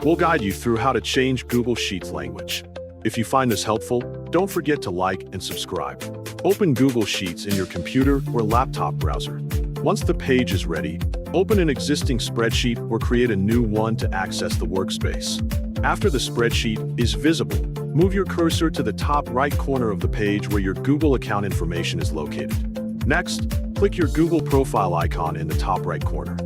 We'll guide you through how to change Google Sheets language. If you find this helpful, don't forget to like and subscribe. Open Google Sheets in your computer or laptop browser. Once the page is ready, open an existing spreadsheet or create a new one to access the workspace. After the spreadsheet is visible, move your cursor to the top right corner of the page where your Google account information is located. Next, click your Google profile icon in the top right corner.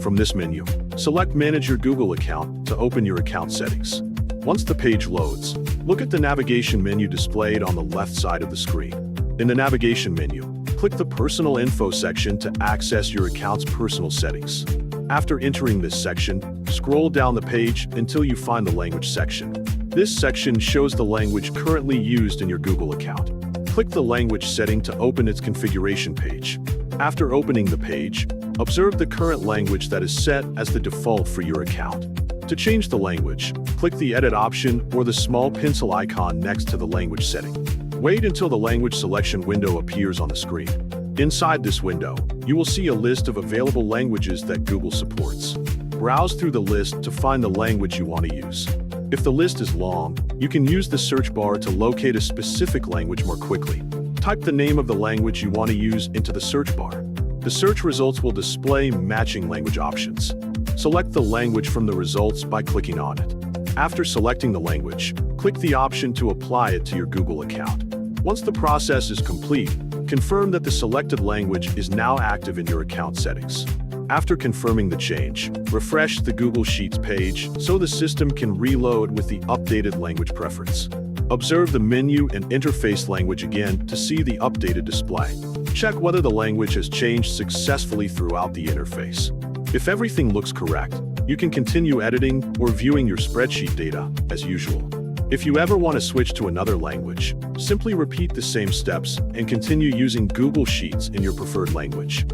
From this menu, select Manage your Google account to open your account settings. Once the page loads, look at the navigation menu displayed on the left side of the screen. In the navigation menu, click the Personal Info section to access your account's personal settings. After entering this section, scroll down the page until you find the Language section. This section shows the language currently used in your Google account. Click the Language setting to open its configuration page. After opening the page, observe the current language that is set as the default for your account. To change the language, click the Edit option or the small pencil icon next to the language setting. Wait until the language selection window appears on the screen. Inside this window, you will see a list of available languages that Google supports. Browse through the list to find the language you want to use. If the list is long, you can use the search bar to locate a specific language more quickly. Type the name of the language you want to use into the search bar. The search results will display matching language options. Select the language from the results by clicking on it. After selecting the language, click the option to apply it to your Google account. Once the process is complete, confirm that the selected language is now active in your account settings. After confirming the change, refresh the Google Sheets page so the system can reload with the updated language preference. Observe the menu and interface language again to see the updated display. Check whether the language has changed successfully throughout the interface. If everything looks correct, you can continue editing or viewing your spreadsheet data as usual. If you ever want to switch to another language, simply repeat the same steps and continue using Google Sheets in your preferred language.